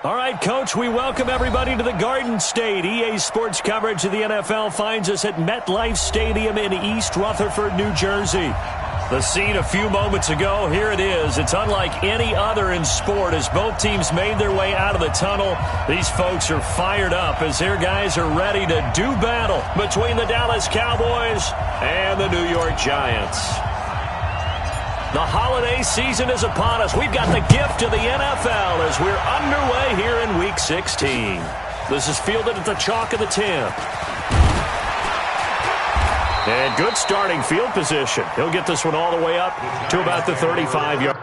All right, Coach, we welcome everybody to the Garden State. EA Sports coverage of the NFL finds us at MetLife Stadium in East Rutherford, New Jersey. The scene a few moments ago, here it is. It's unlike any other in sport as both teams made their way out of the tunnel. These folks are fired up as their guys are ready to do battle between the Dallas Cowboys and the New York Giants. The holiday season is upon us. We've got the gift of the NFL as we're underway here in Week 16. This is fielded at the chalk of the 10. And good starting field position. He'll get this one all the way up to about the 35-yard.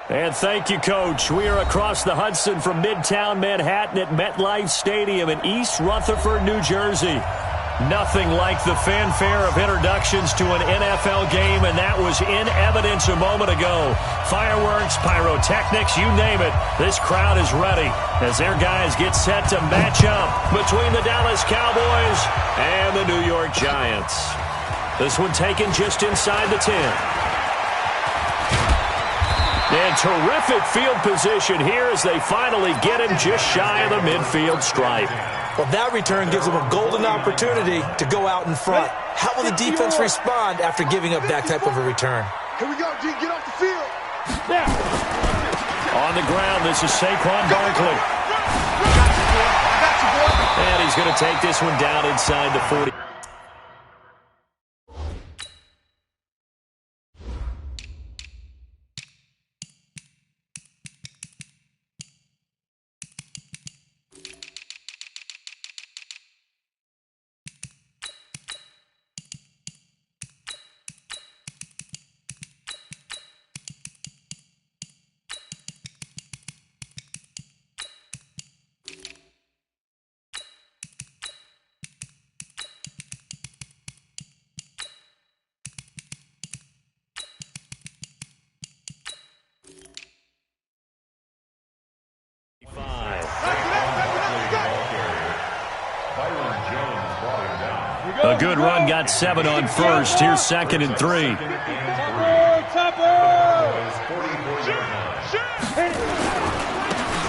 And thank you, Coach. We are across the Hudson from Midtown Manhattan at MetLife Stadium in East Rutherford, New Jersey. Nothing like the fanfare of introductions to an NFL game, and that was in evidence a moment ago. Fireworks, pyrotechnics, you name it. This crowd is ready as their guys get set to match up between the Dallas Cowboys and the New York Giants. This one taken just inside the 10. And terrific field position here as they finally get him just shy of the midfield stripe. Well, that return gives them a golden opportunity to go out in front. How will the defense respond after giving up that type of a return? Here we go, G. Get off the field. Yeah. On the ground, this is Saquon Barkley. And he's going to take this one down inside the 40. A good run, got 7 on first. Here's 2nd and 3.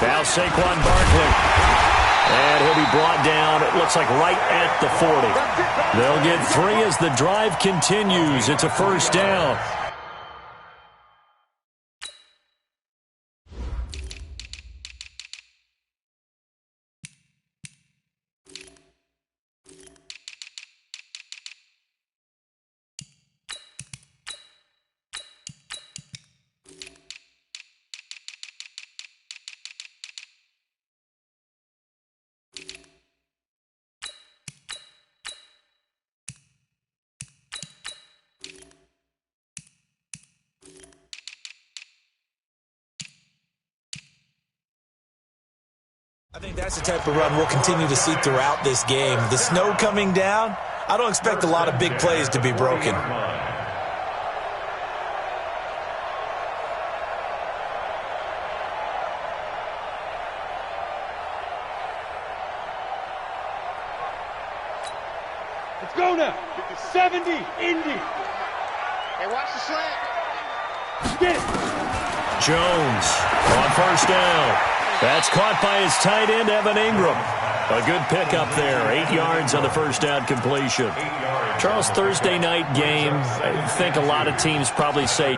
Now Saquon Barkley. And he'll be brought down, it looks like right at the 40. They'll get 3 as the drive continues. It's a first down. I think that's the type of run we'll continue to see throughout this game. The snow coming down, I don't expect a lot of big plays to be broken. Let's go now. 70, Indy. Hey, watch the slant. Get it. Jones on first down. That's caught by his tight end, Evan Ingram. A good pickup there. 8 yards on the first down completion. Charles, Thursday night game, I think a lot of teams probably say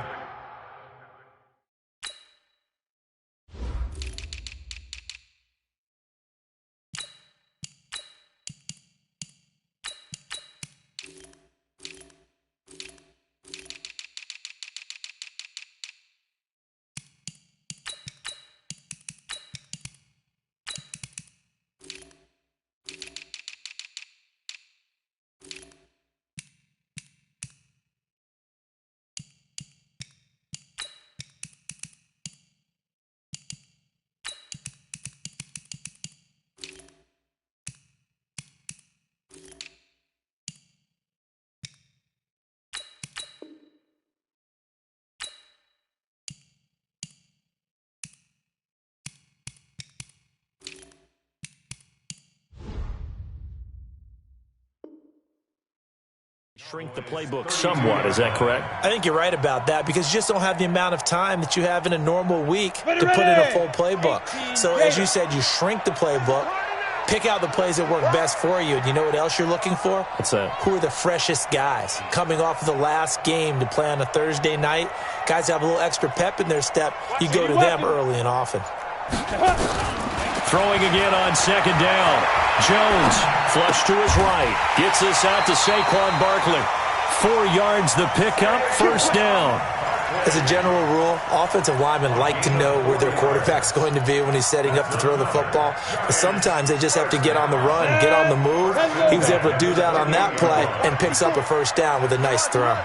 shrink the playbook somewhat. Is that correct? I think you're right about that because you just don't have the amount of time that you have in a normal week to put in a full playbook. So as you said, you shrink the playbook, pick out the plays that work best for you. And you know what else you're looking for? What's that? Who are the freshest guys coming off of the last game to play on a Thursday night? Guys have a little extra pep in their step. You go to them early and often. Throwing again on second down. Jones, flush to his right. Gets this out to Saquon Barkley. 4 yards the pickup, first down. As a general rule, offensive linemen like to know where their quarterback's going to be when he's setting up to throw the football. But sometimes they just have to get on the run, get on the move. He was able to do that on that play and picks up a first down with a nice throw.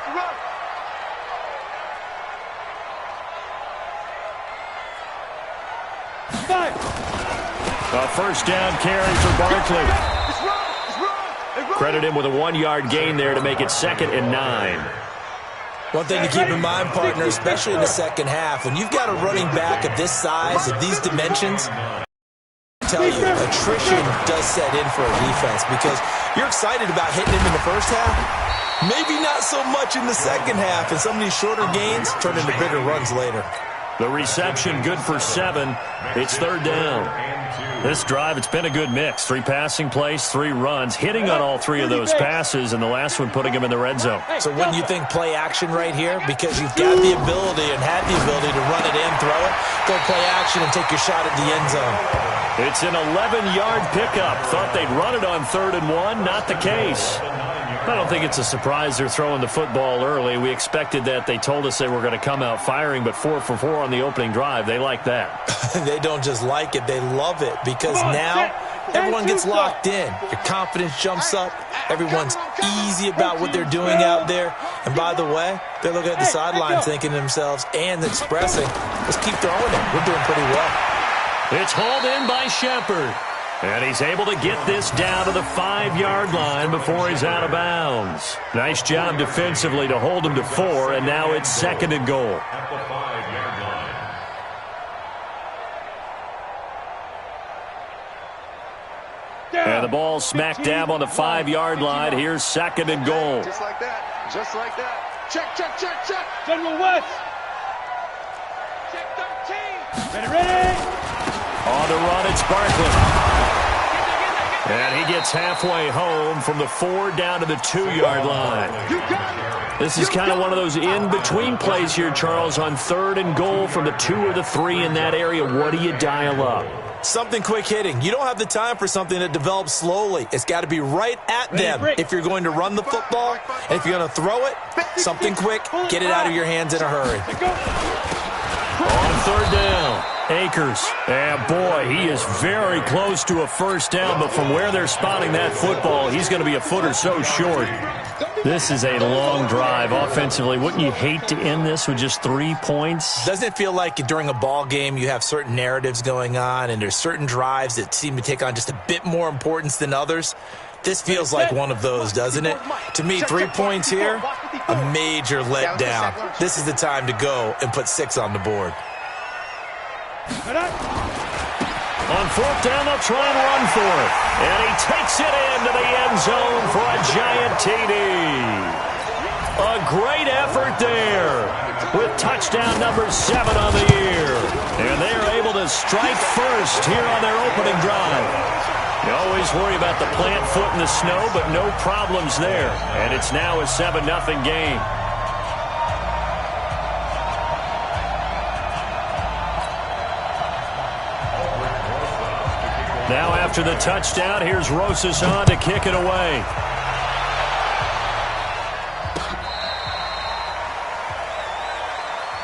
A first down carry for Barkley. Credit him with a 1-yard gain there to make it 2nd and 9. One thing to keep in mind, partner, especially in the second half, when you've got a running back of this size, of these dimensions, I tell you, attrition does set in for a defense because you're excited about hitting him in the first half. Maybe not so much in the second half, and some of these shorter gains turn into bigger runs later. The reception good for 7. It's 3rd down. This drive, it's been a good mix. 3 passing plays, 3 runs, hitting on all 3 of those passes, and the last one putting him in the red zone. So wouldn't you think play action right here? Because you've got the ability and had the ability to run it in, throw it, go play action, and take your shot at the end zone. It's an 11-yard pickup. Thought they'd run it on 3rd and 1. Not the case. I don't think it's a surprise they're throwing the football early. We expected that. They told us they were going to come out firing, but 4 for 4 on the opening drive. They like that. They don't just like it. They love it because now everyone gets locked in. Your confidence jumps up. Everyone's easy about what they're doing out there. And by the way, they're looking at the sidelines thinking to themselves and expressing, let's keep throwing it. We're doing pretty well. It's hauled in by Shepard. And he's able to get this down to the 5-yard line before he's out of bounds. Nice job defensively to hold him to 4, and now it's 2nd and goal. And the ball smack dab on the 5-yard line. Here's 2nd and goal. Just like that. Just like that. Check, check, check, check. General West. Check 13. Ready, ready. it's Barkley. And he gets halfway home from the 4 down to the 2-yard line. This is kind of one of those in-between plays here, Charles, on 3rd and goal from the 2 or the 3 in that area. What do you dial up? Something quick hitting. You don't have the time for something that develops slowly. It's got to be right at them if you're going to run the football. And if you're going to throw it, something quick, get it out of your hands in a hurry. On 3rd down, Akers. And boy, he is very close to a first down, but from where they're spotting that football, he's going to be a foot or so short. This is a long drive offensively. Wouldn't you hate to end this with just 3 points? Doesn't it feel like during a ball game you have certain narratives going on and there's certain drives that seem to take on just a bit more importance than others? This feels like one of those, doesn't it? To me, 3 points here, a major letdown. This is the time to go and put 6 on the board. On 4th down, they'll try and run for it. And he takes it into the end zone for a giant TD. A great effort there with touchdown number 7 on the year. And they are able to strike first here on their opening drive. You always worry about the plant foot in the snow, but no problems there. And it's now a 7-0 game. Now after the touchdown, here's Rosas on to kick it away.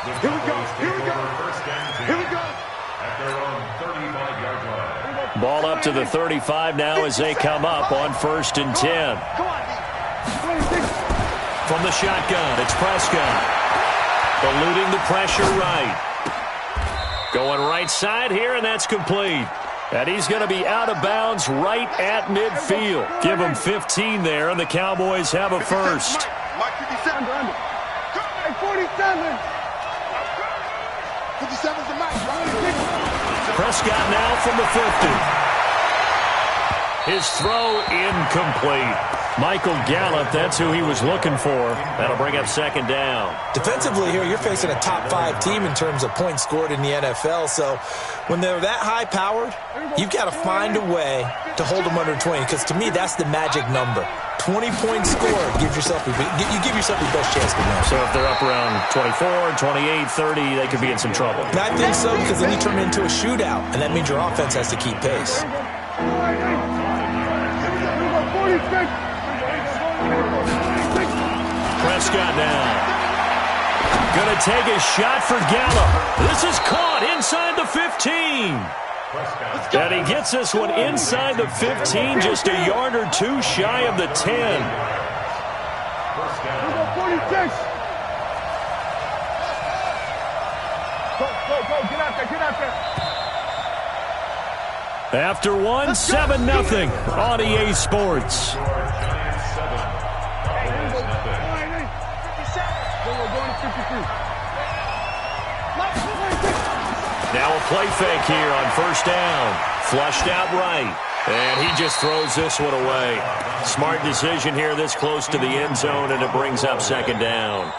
Here we go. Here we go. Here we go. At their own 35-yard line. Ball up to the 35 now as they come up on 1st and 10. From the shotgun, it's Prescott. Eluding the pressure right. Going right side here, and that's complete. And he's going to be out of bounds right at midfield. Give him 15 there, and the Cowboys have a first. Mike 57. 47. 57's the Mike. Prescott now from the 50. His throw incomplete. Michael Gallup, that's who he was looking for. That'll bring up 2nd down. Defensively here, you're facing a top 5 team in terms of points scored in the NFL. So when they're that high-powered, you've got to find a way to hold them under 20, because to me, that's the magic number. 20 points scored, you give yourself your best chance to win. So if they're up around 24, 28, 30, they could be in some trouble. And I think so, because then you turn it into a shootout, and that means your offense has to keep pace. Prescott now. Gonna take a shot for Gallup. This is caught inside the 15. And he gets this one inside the 15, just a yard or 2 shy of the 10. After one, 7-0 on EA Sports. Now a play fake here on 1st down. Flushed out right. And he just throws this one away. Smart decision here this close to the end zone, and it brings up 2nd down.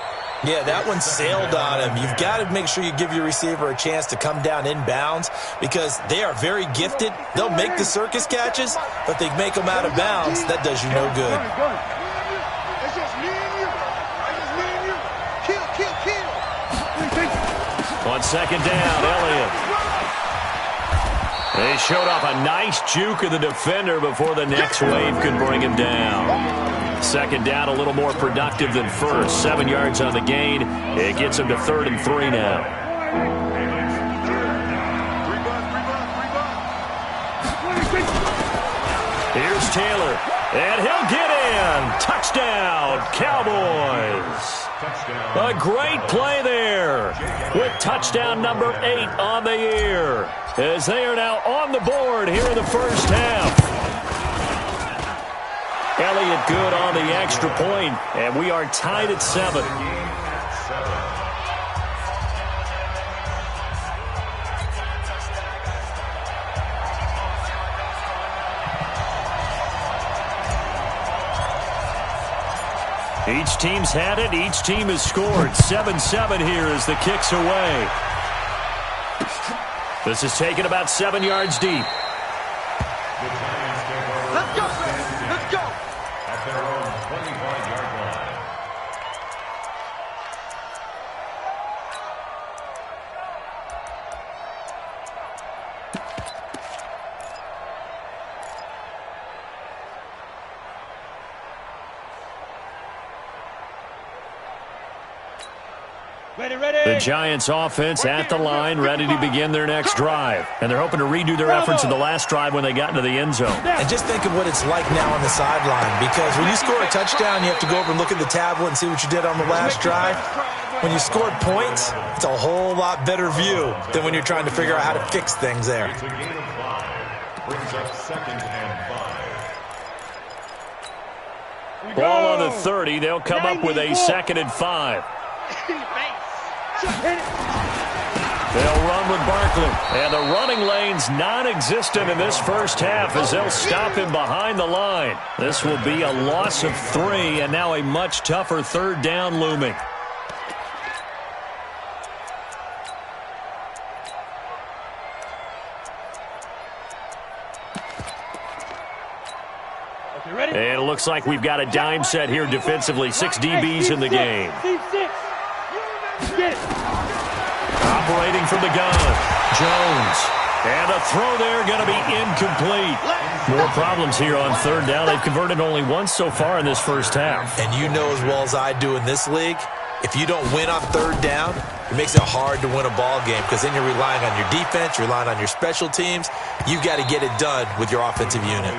Yeah, that one sailed on him. You've got to make sure you give your receiver a chance to come down inbounds, because they are very gifted. They'll make the circus catches, but they make them out of bounds. That does you no good. It's just me and you. It's just me and you. Kill, kill, kill. On 2nd down, Elliott. They showed off a nice juke of the defender before the next wave could bring him down. 2nd down, a little more productive than first. 7 yards on the gain. It gets him to 3rd and 3 now. Here's Taylor, and he'll get in. Touchdown, Cowboys. A great play there with touchdown number 8 on the year, as they are now on the board here in the first half. Elliott good on the extra point, and we are tied at 7. Each team's had it. Each team has scored. 7-7 here as the kick's away. This is taken about 7 yards deep. Let's go! Let's go! At their own 25-yard line. The Giants offense at the line, ready to begin their next drive. And they're hoping to redo their efforts in the last drive when they got into the end zone. And just think of what it's like now on the sideline, because when you score a touchdown, you have to go over and look at the tablet and see what you did on the last drive. When you scored points, it's a whole lot better view than when you're trying to figure out how to fix things there. It's a gain of 5. Brings up 2nd and 5. Ball on the 30. They'll come up with a 2nd and 5. They'll run with Barkley. And the running lane's non-existent in this first half as they'll stop him behind the line. This will be a loss of 3, and now a much tougher 3rd down looming. And it looks like we've got a dime set here defensively. 6 DBs in the game. Operating from the gun, Jones. And a throw there going to be incomplete. More problems here on 3rd down. They've converted only once so far in this first half. And you know as well as I do in this league, if you don't win on 3rd down, it makes it hard to win a ball game, because then you're relying on your defense, you're relying on your special teams. You've got to get it done with your offensive unit.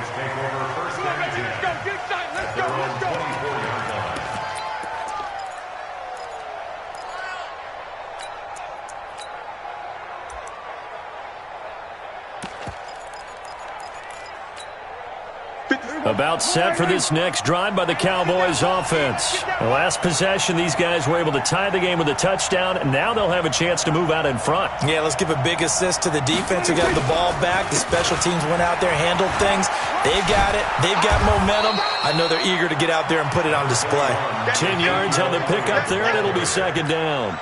About set for this next drive by the Cowboys offense. The last possession, these guys were able to tie the game with a touchdown, and now they'll have a chance to move out in front. Yeah, let's give a big assist to the defense who got the ball back. The special teams went out there, handled things. They've got it. They've got momentum. I know they're eager to get out there and put it on display. 10 yards on the pickup there, and it'll be 2nd down.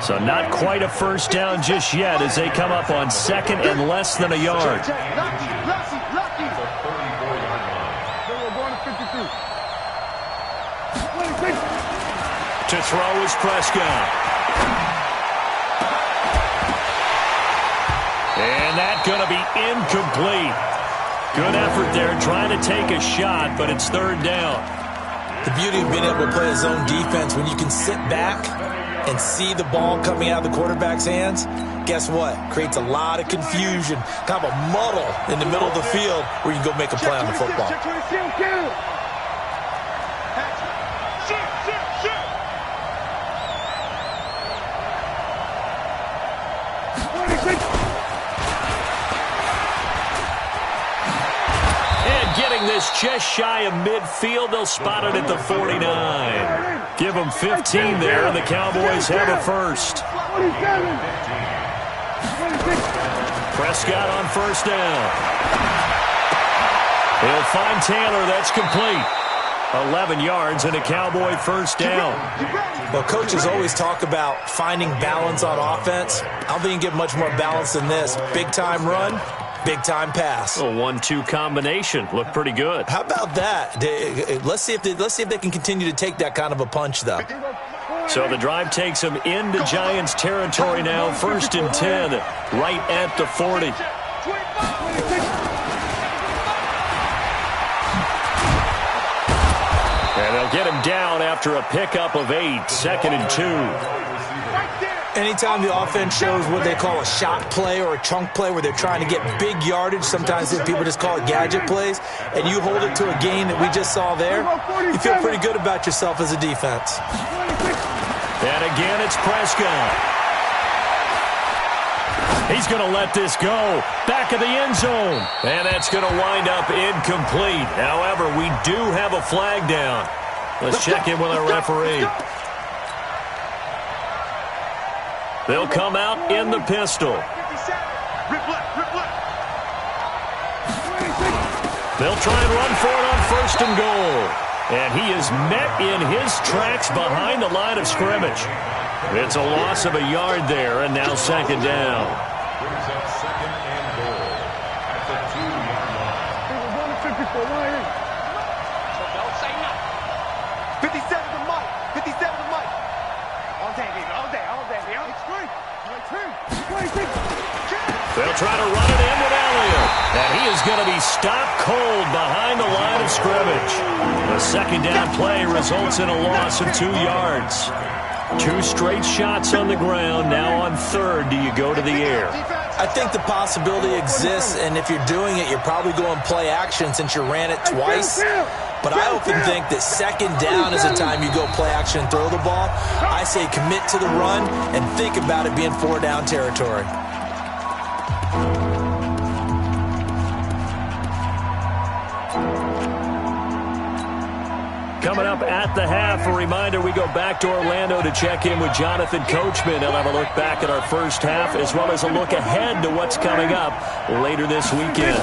So not quite a first down just yet as they come up on 2nd and less than a yard. To throw is Prescott. And that's going to be incomplete. Good effort there trying to take a shot, but it's 3rd down. The beauty of being able to play a zone defense, when you can sit back and see the ball coming out of the quarterback's hands, guess what? Creates a lot of confusion, kind of a muddle in the middle of the field where you can go make a play on the football. This just shy of midfield. They'll spot it at the 49. Give them 15 there, and the Cowboys have a first. Prescott on 1st down. He'll find Taylor. That's complete. 11 yards and a Cowboy 1st down. Well, coaches always talk about finding balance on offense. I don't think you can get much more balance than this. Big-time run. Big-time pass. A 1-2 combination. Looked pretty good. How about that? Let's see if they can continue to take that kind of a punch, though. So the drive takes them into Giants territory now. 1st and 10, right at the 40. And they'll get him down after a pickup of 8. 2nd and 2. Anytime the offense shows what they call a shot play or a chunk play where they're trying to get big yardage, sometimes people just call it gadget plays, and you hold it to a gain that we just saw there, you feel pretty good about yourself as a defense. And again, it's Prescott. He's going to let this go. Back of the end zone. And that's going to wind up incomplete. However, we do have a flag down. Let's check in with our referee. They'll come out in the pistol. They'll try and run for it on 1st and goal. And he is met in his tracks behind the line of scrimmage. It's a loss of a yard there, and now 2nd down. Brings up 2nd and goal at the 2-yard try to run it in with Elliott. And he is going to be stopped cold behind the line of scrimmage. The second down play results in a loss of 2 yards. 2 straight shots on the ground. Now on third, do you go to the air? I think the possibility exists, and if you're doing it, you're probably going play action since you ran it twice. But I often think that second down is the time you go play action and throw the ball. I say commit to the run and think about it being 4-down territory. Coming up at the half, a reminder, we go back to Orlando to check in with Jonathan Coachman. He'll have a look back at our first half as well as a look ahead to what's coming up later this weekend.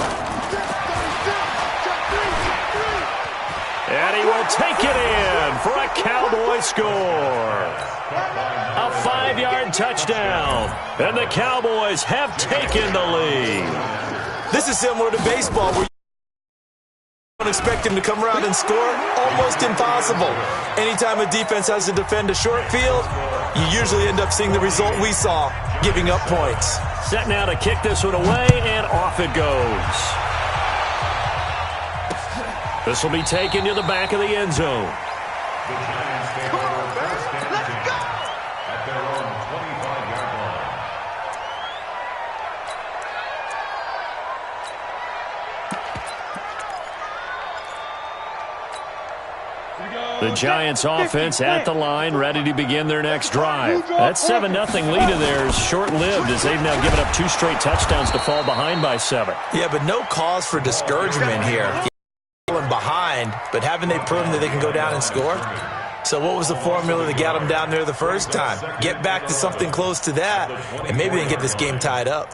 And he will take it in for a Cowboy score. A 5-yard touchdown. And the Cowboys have taken the lead. This is similar to baseball where you don't expect him to come around and score. Almost impossible. Anytime a defense has to defend a short field, you usually end up seeing the result we saw, giving up points. Set now to kick this one away, and off it goes. This will be taken to the back of the end zone. The Giants take over first and 10 at their own 25-yard line. The Giants offense at the line, ready to begin their next drive. That 7-0 lead of theirs short-lived as they've now given up 2 straight touchdowns to fall behind by 7. Yeah, but no cause for discouragement here. Behind, but haven't they proven that they can go down and score? So what was the formula that got them down there the first time? Get back to something close to that, and maybe they can get this game tied up.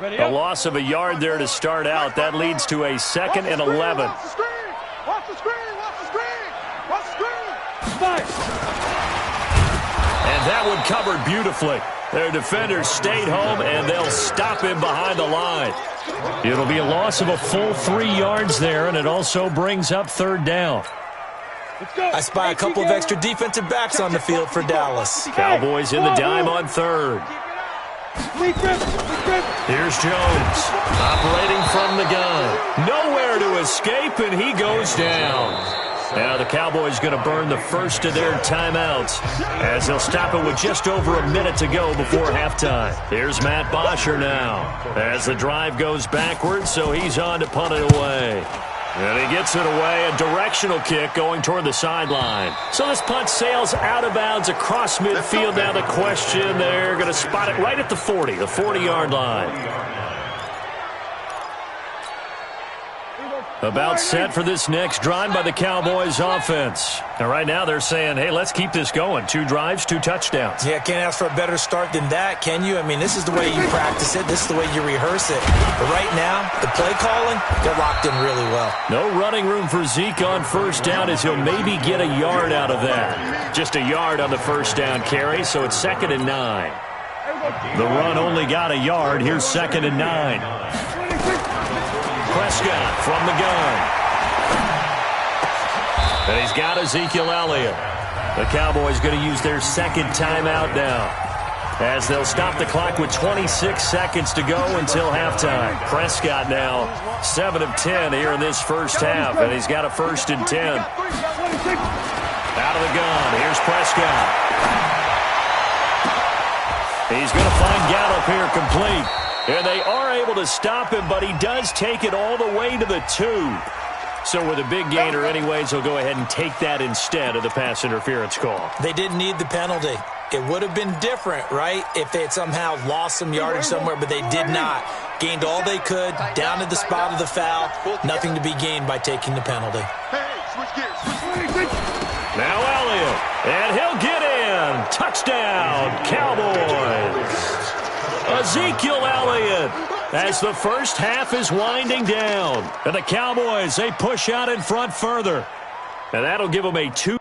A loss of a yard there to start out. That leads to a 2nd and 11. Watch the screen! Watch the screen! Watch the screen! Watch the screen! And that one covered beautifully. Their defenders stayed home, and they'll stop him behind the line. It'll be a loss of a full 3 yards there, and it also brings up 3rd down. I spy a couple of extra defensive backs on the field for Dallas. Cowboys in the dime on 3rd. Here's Jones, operating from the gun. Nowhere to escape, and he goes down. Now the Cowboys going to burn the first of their timeouts as they'll stop it with just over a minute to go before halftime. Here's Matt Bosher now as the drive goes backwards, so he's on to punt it away. And he gets it away, a directional kick going toward the sideline. So this punt sails out of bounds across midfield. Now the question, they're going to spot it right at the 40, the 40-yard line. About set for this next drive by the Cowboys offense. And right now they're saying, hey, let's keep this going. 2 drives, 2 touchdowns. Yeah, can't ask for a better start than that, can you? I mean, this is the way you practice it. This is the way you rehearse it. But right now, the play calling, they're locked in really well. No running room for Zeke on first down as he'll maybe get a yard out of that. Just a yard on the first down carry, so it's 2nd and 9. The run only got a yard. Here's 2nd and 9. Prescott from the gun. And he's got Ezekiel Elliott. The Cowboys going to use their 2nd timeout now as they'll stop the clock with 26 seconds to go until halftime. Prescott now 7 of 10 here in this first half, and he's got a 1st and 10. Out of the gun. Here's Prescott. He's going to find Gallup here complete. And they are able to stop him, but he does take it all the way to the 2. So with a big gainer anyways, they'll go ahead and take that instead of the pass interference call. They didn't need the penalty. It would have been different, right, if they had somehow lost some yardage somewhere, but they did not. Gained all they could, down to the spot of the foul. Nothing to be gained by taking the penalty. Now Elliott, and he'll get in. Touchdown, Cowboys. Ezekiel Elliott as the first half is winding down. And the Cowboys, they push out in front further. And that'll give them a 2.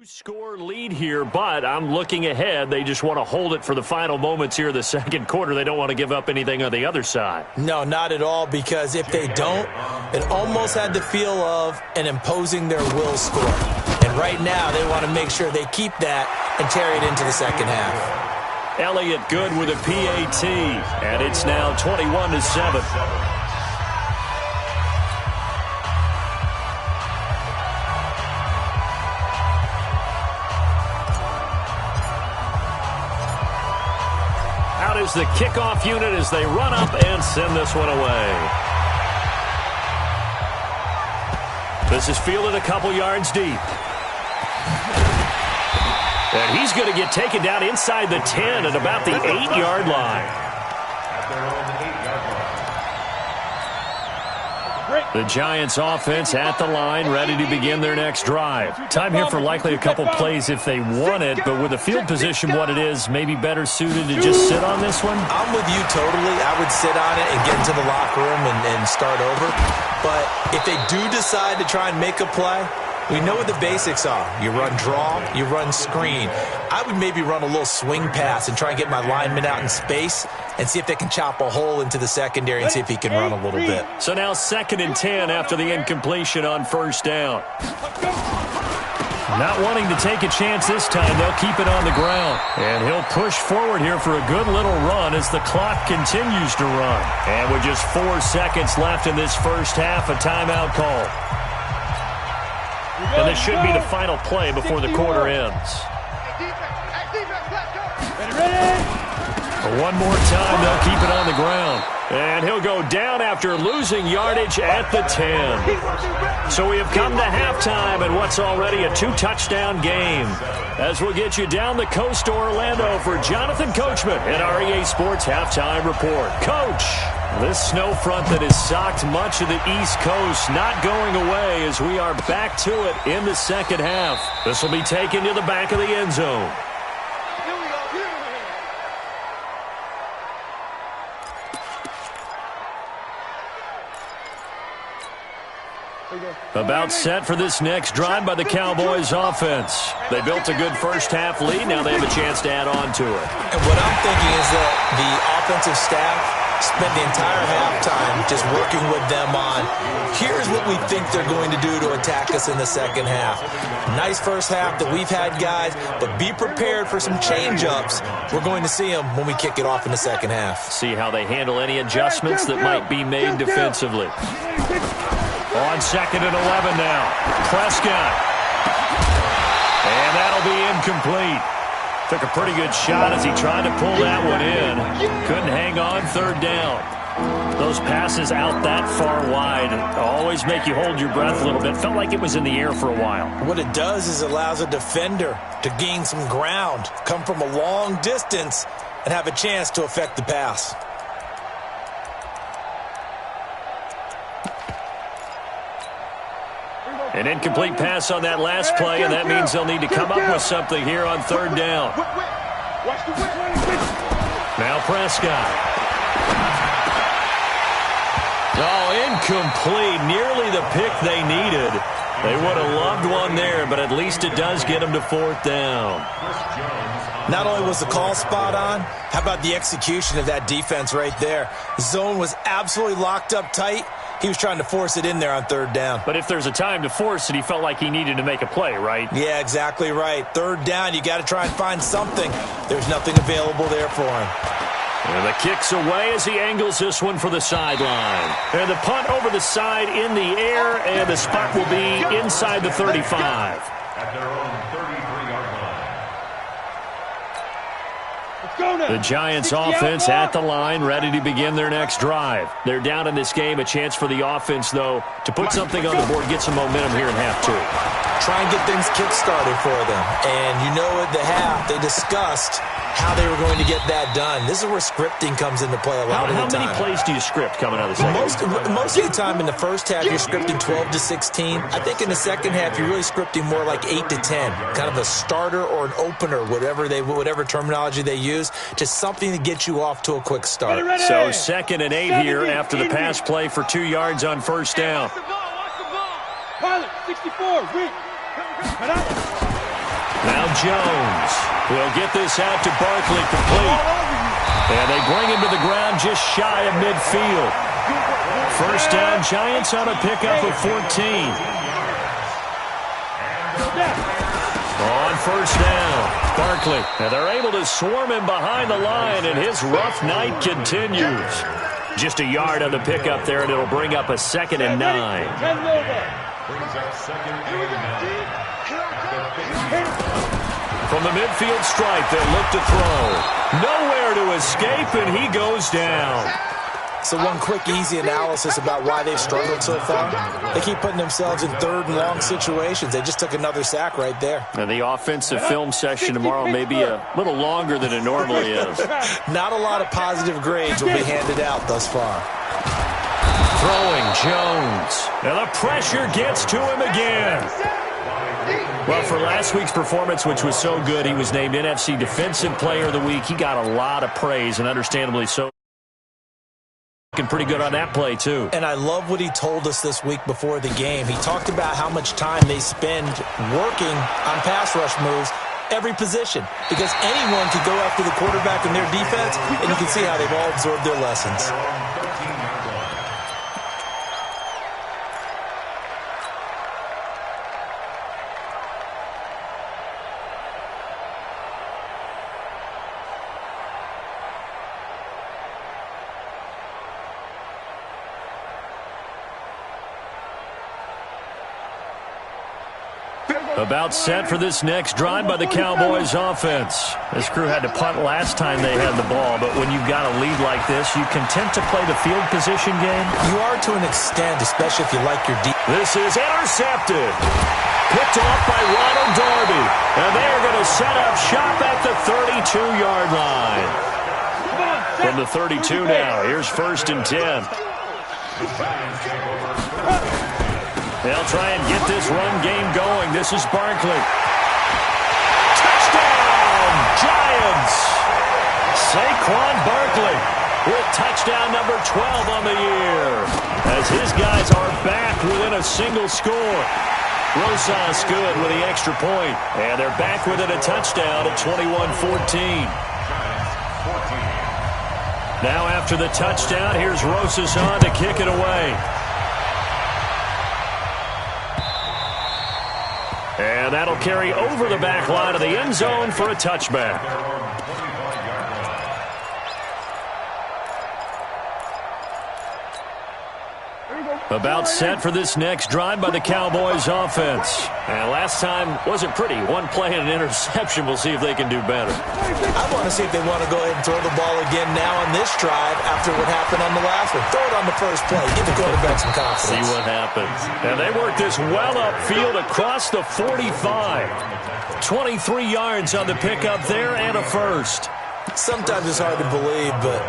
Score lead here, but I'm looking ahead. They just want to hold it for the final moments here in the second quarter. They don't want to give up anything on the other side. No, not at all, because if they don't, it almost had the feel of an imposing their will score. And right now, they want to make sure they keep that and carry it into the second half. Elliott good with a PAT, and it's now 21-7. Is the kickoff unit as they run up and send this one away. This is fielded a couple yards deep. And he's going to get taken down inside the 10 at about the 8-yard line. The Giants offense at the line, ready to begin their next drive. Time here for likely a couple plays if they want it, but with the field position what it is, maybe better suited to just sit on this one? I'm with you totally. I would sit on it and get into the locker room and start over. But if they do decide to try and make a play, we know what the basics are. You run draw, you run screen. I would maybe run a little swing pass and try and get my lineman out in space and see if they can chop a hole into the secondary and see if he can run a little bit. So now 2nd and 10 after the incompletion on first down. Not wanting to take a chance this time, they'll keep it on the ground. And he'll push forward here for a good little run as the clock continues to run. And with just 4 seconds left in this first half, a timeout call. And this should be the final play before the quarter ends. One more time, they'll keep it on the ground. And he'll go down after losing yardage at the 10. So we have come to halftime and what's already a 2-touchdown game. As we'll get you down the coast to Orlando for Jonathan Coachman at our EA Sports Halftime Report. Coach, this snow front that has socked much of the East Coast not going away as we are back to it in the second half. This will be taken to the back of the end zone. About set for this next drive by the Cowboys offense. They built a good first half lead. Now they have a chance to add on to it. And what I'm thinking is that the offensive staff spent the entire halftime just working with them on, here's what we think they're going to do to attack us in the second half. Nice first half that we've had, guys, but be prepared for some change-ups. We're going to see them when we kick it off in the second half. See how they handle any adjustments that might be made defensively. On 2nd and 11 now. Prescott. And that'll be incomplete. Took a pretty good shot as he tried to pull that one in. Couldn't hang on 3rd down. Those passes out that far wide always make you hold your breath a little bit. Felt like it was in the air for a while. What it does is it allows a defender to gain some ground, come from a long distance, and have a chance to affect the pass. An incomplete pass on that last play, and that means they'll need to come up with something here on 3rd down. Now Prescott. Oh, incomplete. Nearly the pick they needed. They would have loved one there, but at least it does get them to 4th down. Not only was the call spot on, how about the execution of that defense right there? The zone was absolutely locked up tight. He was trying to force it in there on 3rd down. But if there's a time to force it, he felt like he needed to make a play, right? Yeah, exactly right. 3rd down, you got to try and find something. There's nothing available there for him. And the kick's away as he angles this one for the sideline. And the punt over the side in the air, and the spot will be inside the 35. At their own 33-yard line. The Giants offense at the line, ready to begin their next drive. They're down in this game. A chance for the offense, though, to put something on the board, get some momentum here in half 2. Try and get things kick-started for them. And you know at the half, they discussed how they were going to get that done. This is where scripting comes into play a lot of the time. How many plays do you script coming out of the second? Most of the time in the first half, you're scripting 12 to 16. I think in the second half, you're really scripting more like 8 to 10. Kind of a starter or an opener, whatever terminology they use. Just something to get you off to a quick start. So 2nd and 8 here after the pass play for 2 yards on first down. Pilot, 64, read. Now Jones will get this out to Barkley complete. And they bring him to the ground just shy of midfield. First down, Giants on a pickup of 14. On first down, Barkley. And they're able to swarm him behind the line, and his rough night continues. Just a yard on the pickup there, and it'll bring up a 2nd and 9. Brings up 2nd and 9. From the midfield stripe, they look to throw. Nowhere to escape, and he goes down. So one quick, easy analysis about why they've struggled so far. They keep putting themselves in 3rd and long situations. They just took another sack right there. And the offensive film session tomorrow may be a little longer than it normally is. Not a lot of positive grades will be handed out thus far. Throwing Jones. And the pressure gets to him again. Well, for last week's performance, which was so good, he was named NFC Defensive Player of the Week. He got a lot of praise, and understandably so. Looking pretty good on that play, too. And I love what he told us this week before the game. He talked about how much time they spend working on pass rush moves, every position, because anyone can go after the quarterback in their defense, and you can see how they've all absorbed their lessons. About set for this next drive by the Cowboys offense. This crew had to punt last time they had the ball, but when you've got a lead like this, you content to play the field position game? You are to an extent, especially if you like your deep. This is intercepted. Picked off by Ronald Darby. And they're going to set up shop at the 32-yard line. From the 32 now, here's 1st and 10. They'll try and get this run game going. This is Barkley. Touchdown, Giants! Saquon Barkley with touchdown number 12 on the year. As his guys are back within a single score. Rosas good with the extra point. And they're back within a touchdown at 21-14. Now after the touchdown, here's Rosas on to kick it away. And that'll carry over the back line of the end zone for a touchback. About set for this next drive by the Cowboys offense. And last time wasn't pretty. One play and an interception. We'll see if they can do better. I want to see if they want to go ahead and throw the ball again now on this drive after what happened on the last one. Throw it on the first play. Give the quarterback some confidence. See what happens. And they work this well upfield across the 45. 23 yards on the pickup there and a first. Sometimes it's hard to believe, but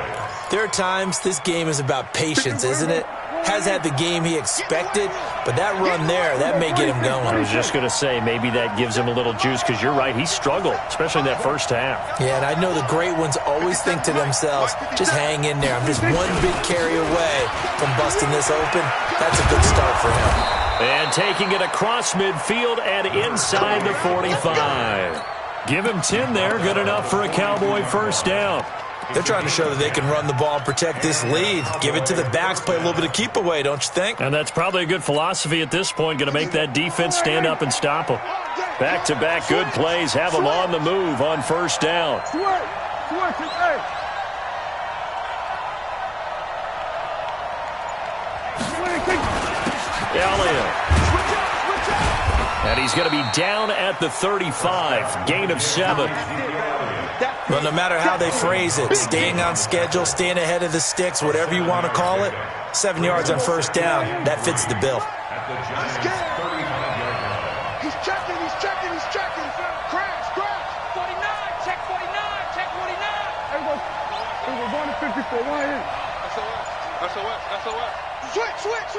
there are times this game is about patience, isn't it? Has had the game he expected, but that run there, that may get him going. I was just going to say, maybe that gives him a little juice, because you're right, he struggled, especially in that first half. Yeah, and I know the great ones always think to themselves, just hang in there. I'm just one big carry away from busting this open. That's a good start for him. And taking it across midfield and inside the 45. Give him 10 there, good enough for a Cowboy first down. They're trying to show that they can run the ball and protect this lead. Give it to the backs, play a little bit of keep away, don't you think? And that's probably a good philosophy at this point, going to make that defense stand up and stop them. Back-to-back good plays, have them on the move on first down. Elliott. And he's going to be down at the 35, gain of 7. Well, no matter how they phrase it, staying on schedule, staying ahead of the sticks, whatever you want to call it, 7 yards on first down, that fits the bill. He's checking. Crash. 49, check 49, check 49. Hey, we're going to 54, why in? SOS. Switch.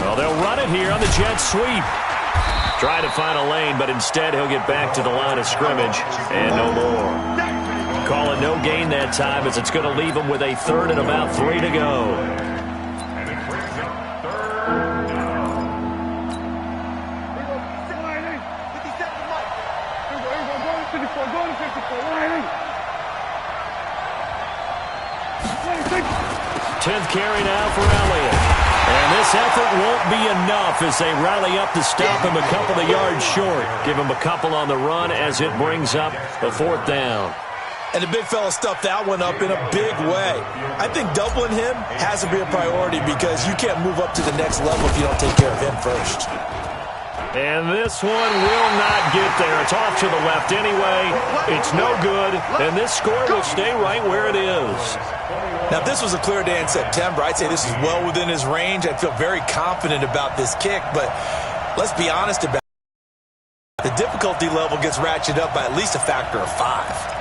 Well, they'll run it here on the jet sweep. Try to find a lane, but instead he'll get back to the line of scrimmage and no more. Call it no gain that time, as it's going to leave him with a 3rd and about 3 to go. And it brings up 3rd down. 10th carry now for Elliott. And this effort won't be enough as they rally up to stop him a couple of yards short. Give him a couple on the run as it brings up a 4th down. And the big fella stuffed that one up in a big way. I think doubling him has to be a priority because you can't move up to the next level if you don't take care of him first. And this one will not get there. It's off to the left anyway. It's no good. And this score will stay right where it is. Now, if this was a clear day in September, I'd say this is well within his range. I'd feel very confident about this kick. But let's be honest about it. The difficulty level gets ratcheted up by at least a factor of 5.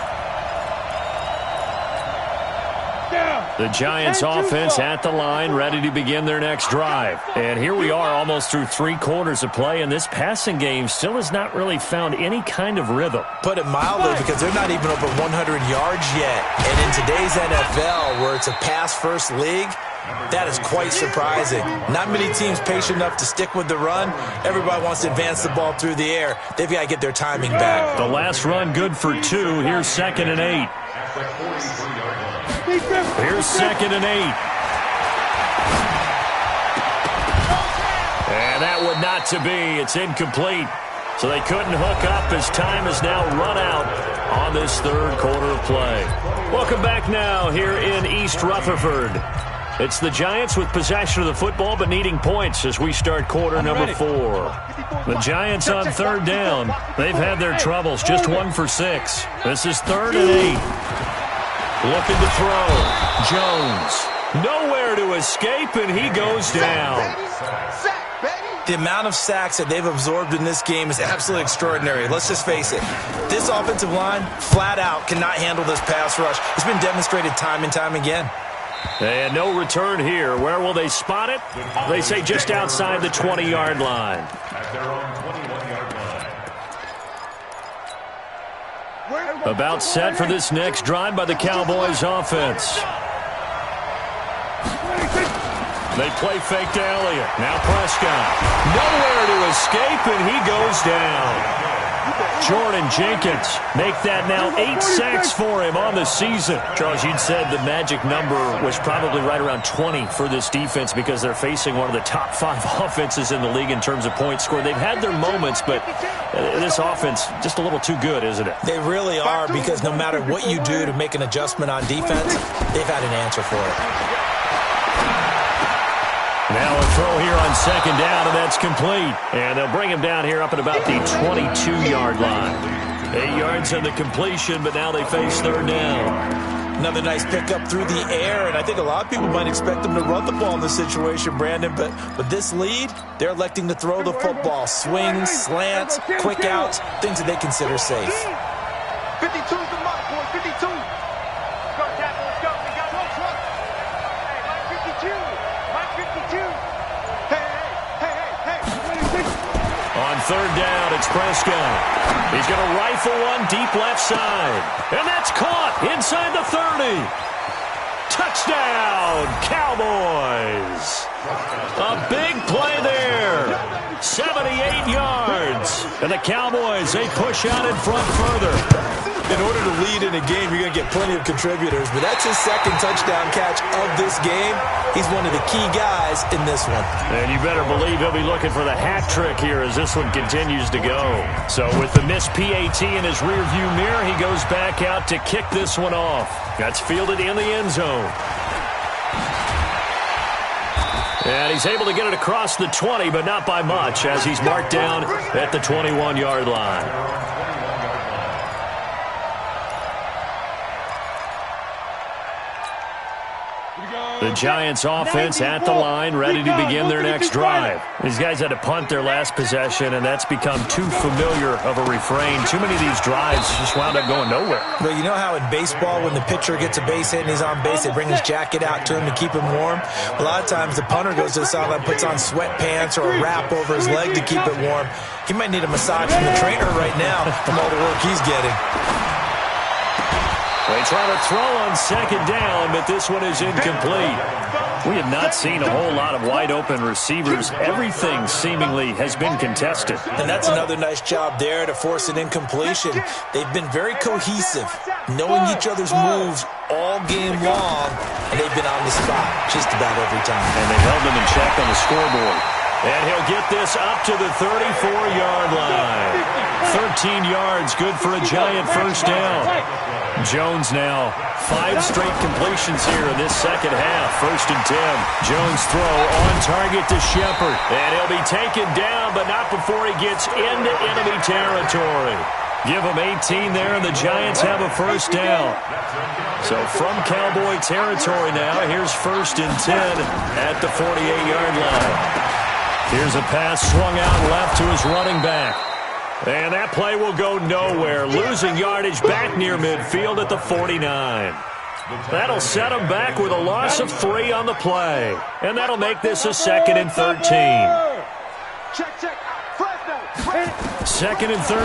The Giants offense at the line, ready to begin their next drive. And here we are almost through 3 quarters of play, and this passing game still has not really found any kind of rhythm. Put it mildly, because they're not even over 100 yards yet. And in today's NFL, where it's a pass-first league, that is quite surprising. Not many teams patient enough to stick with the run. Everybody wants to advance the ball through the air. They've got to get their timing back. The last run good for 2. Here's 2nd and 8. Here's 2nd and 8. And that would not to be. It's incomplete. So they couldn't hook up as time has now run out on this 3rd quarter of play. Welcome back now here in East Rutherford. It's the Giants with possession of the football but needing points as we start quarter number 4. The Giants on 3rd down. They've had their troubles, just 1 for 6. This is 3rd and 8. Looking to throw. Jones. Nowhere to escape, and he goes down. The amount of sacks that they've absorbed in this game is absolutely extraordinary. Let's just face it. This offensive line, flat out, cannot handle this pass rush. It's been demonstrated time and time again. And no return here. Where will they spot it? They say just outside the 20-yard line. At their own 21-yard line. About set for this next drive by the Cowboys offense. They play fake to Elliott. Now Prescott. Nowhere to escape, and he goes down. Jordan Jenkins make that now 8 sacks for him on the season. Charles, you'd said the magic number was probably right around 20 for this defense because they're facing one of the top 5 offenses in the league in terms of points scored. They've had their moments, but this offense just a little too good, isn't it? They really are, because no matter what you do to make an adjustment on defense, they've had an answer for it. Now a throw here on 2nd down, and that's complete. And they'll bring him down here up at about the 22-yard line. 8 yards on the completion, but now they face 3rd down. Another nice pickup through the air, and I think a lot of people might expect them to run the ball in this situation, Brandon, but with this lead, they're electing to throw the football. Swings, slants, quick outs, things that they consider safe. 52's the mark, boy, 52. Go, tackle, let's go. We got one truck. Hey, Mike 52. Mike 52. Hey. On 3rd down, it's Prescott. He's going to rifle one deep left side. And that's caught inside the 30. Touchdown, Cowboys. A big play there. 78 yards. And the Cowboys, they push out in front further. In order to lead in a game, you're going to get plenty of contributors, but that's his 2nd touchdown catch of this game. He's one of the key guys in this one. And you better believe he'll be looking for the hat trick here as this one continues to go. So with the missed PAT in his rearview mirror, he goes back out to kick this one off. That's fielded in the end zone. And he's able to get it across the 20, but not by much, as he's marked down at the 21-yard line. The Giants offense at the line, ready to begin their next drive. These guys had to punt their last possession, and that's become too familiar of a refrain. Too many of these drives just wound up going nowhere. But you know how in baseball, when the pitcher gets a base hit and he's on base, they bring his jacket out to him to keep him warm? A lot of times the punter goes to the sideline, puts on sweatpants or a wrap over his leg to keep it warm. He might need a massage from the trainer right now from all the work he's getting. They try to throw on 2nd down, but this one is incomplete. We have not seen a whole lot of wide-open receivers. Everything seemingly has been contested. And that's another nice job there to force an incompletion. They've been very cohesive. knowing each other's moves all game long, and they've been on the spot just about every time. And they held them in check on the scoreboard. And he'll get this up to the 34-yard line. 13 yards, good for a Giant first down. Jones now, 5 straight completions here in this second half. 1st and 10. Jones throw on target to Shepard. And he'll be taken down, but not before he gets into enemy territory. Give him 18 there, and the Giants have a first down. So from Cowboy territory now, here's 1st and 10 at the 48-yard line. Here's a pass swung out left to his running back. And that play will go nowhere. Losing yardage back near midfield at the 49. That'll set him back with a loss of 3 on the play. And that'll make this a 2nd and 13. Second and 13.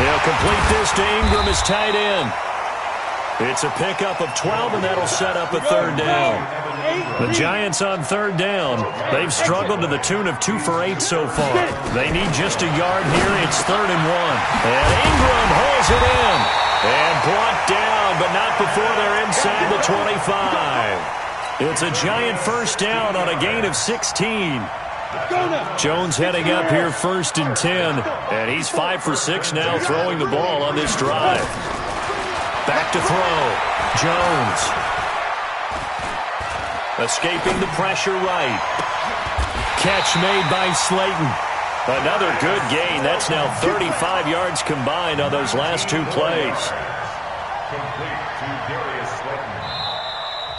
He'll complete this to Ingram as tight end. It's a pickup of 12, and that'll set up a 3rd down. The Giants on 3rd down. They've struggled to the tune of 2 for 8 so far. They need just a yard here. It's 3rd and 1. And Ingram holds it in. And brought down, but not before they're inside the 25. It's a Giant first down on a gain of 16. Jones heading up here 1st and 10. And he's 5 for 6 now throwing the ball on this drive. Back to throw. Jones. Escaping the pressure right. Catch made by Slayton. Another good gain. That's now 35 yards combined on those last 2 plays.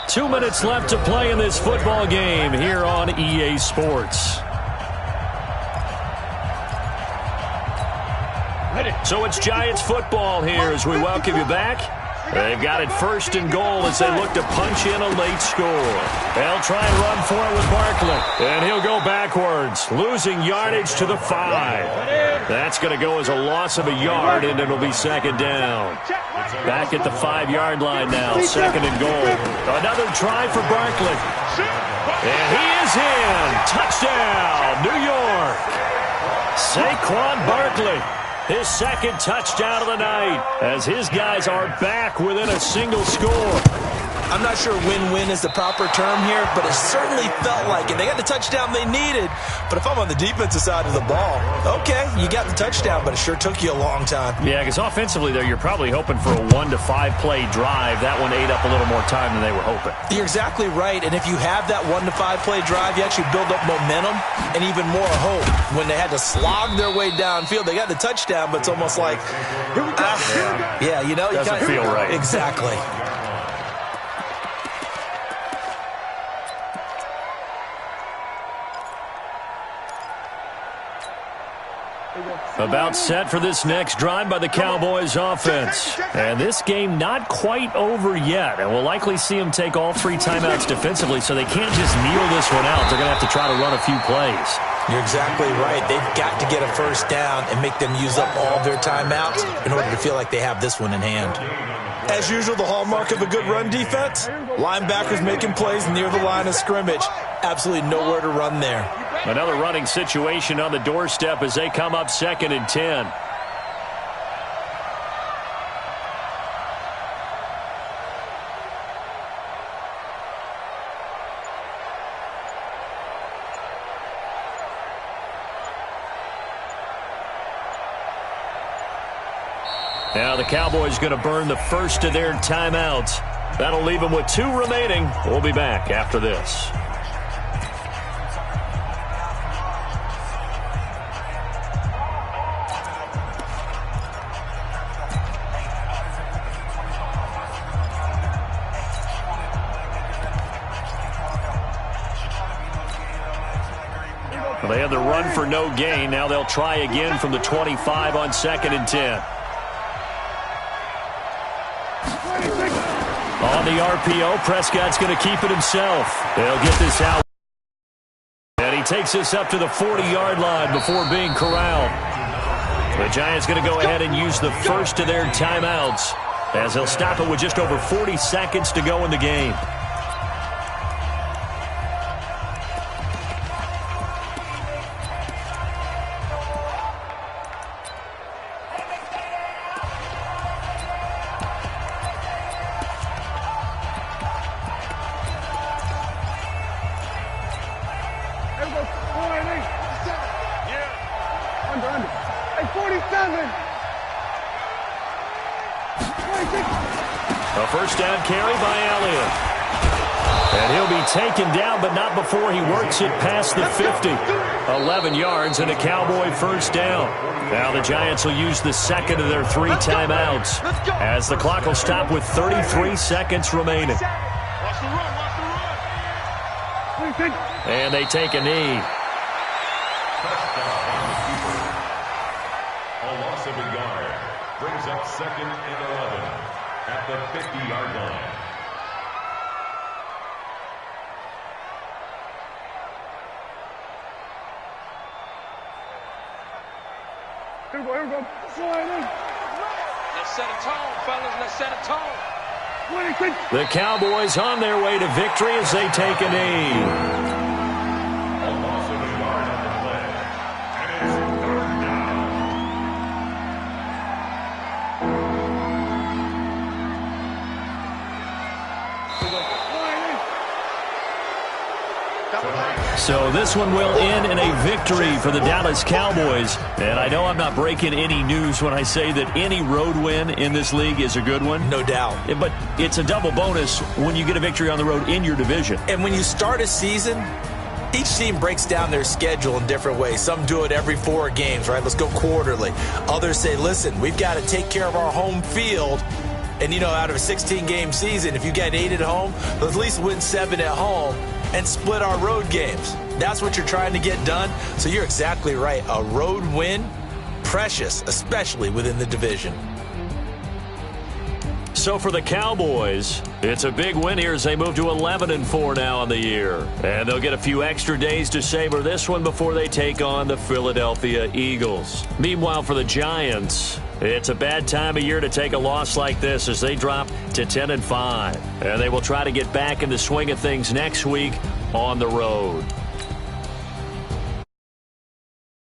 2 minutes left to play in this football game here on EA Sports. So it's Giants football here as we welcome you back. They've got it 1st and goal as they look to punch in a late score. They'll try and run for it with Barkley. And he'll go backwards, losing yardage to the 5. That's going to go as a loss of a yard, and it'll be 2nd down. Back at the 5-yard line now, 2nd and goal. Another try for Barkley. And he is in. Touchdown, New York. Saquon Barkley. His 2nd touchdown of the night as his guys are back within a single score. I'm not sure win-win is the proper term here, but it certainly felt like it. They got the touchdown they needed, but if I'm on the defensive side of the ball, okay, you got the touchdown, but it sure took you a long time. Yeah, because offensively there, you're probably hoping for a 1 to 5 play drive. That one ate up a little more time than they were hoping. You're exactly right, and if you have that 1 to 5 play drive, you actually build up momentum and even more hope. When they had to slog their way downfield, they got the touchdown, but it's almost like, yeah, you know, doesn't feel right. Exactly. About set for this next drive by the Cowboys offense. And this game not quite over yet. And we'll likely see them take all 3 timeouts defensively, so they can't just kneel this one out. They're going to have to try to run a few plays. You're exactly right. They've got to get a first down and make them use up all their timeouts in order to feel like they have this one in hand. As usual, the hallmark of a good run defense, linebackers making plays near the line of scrimmage. Absolutely nowhere to run there. Another running situation on the doorstep as they come up 2nd and 10. Now the Cowboys going to burn the first of their timeouts. That'll leave them with 2 remaining. We'll be back after this. They had the run for no gain. Now they'll try again from the 25 on 2nd and 10. On the RPO, Prescott's going to keep it himself. They'll get this out. And he takes this up to the 40-yard line before being corralled. The Giants going to go ahead and use the first of their timeouts as they'll stop it with just over 40 seconds to go in the game. A first down carry by Elliott. And he'll be taken down, but not before he works it past the 50. 11 yards and a Cowboy first down. Now the Giants will use the second of their 3 timeouts as the clock will stop with 33 seconds remaining. And they take a knee. A loss of a yard brings up 2nd and 11 at the 50-yard line. Here we go. Let's set a tone, fellas. Let's set a tone. The Cowboys on their way to victory as they take a knee. A loss of a yard on the play. And it's 3rd down. So this one will end in a victory for the Dallas Cowboys. And I know I'm not breaking any news when I say that any road win in this league is a good one. No doubt. But it's a double bonus when you get a victory on the road in your division. And when you start a season, each team breaks down their schedule in different ways. Some do it every 4 games, right? Let's go quarterly. Others say, listen, we've got to take care of our home field. And, you know, out of a 16-game season, if you get 8 at home, let's at least win 7 at home and split our road games. That's what you're trying to get done. So you're exactly right. A road win, precious, especially within the division. So for the Cowboys, it's a big win here as they move to 11-4 now on the year. And they'll get a few extra days to savor this one before they take on the Philadelphia Eagles. Meanwhile, for the Giants, it's a bad time of year to take a loss like this as they drop to 10-5. And they will try to get back in the swing of things next week on the road.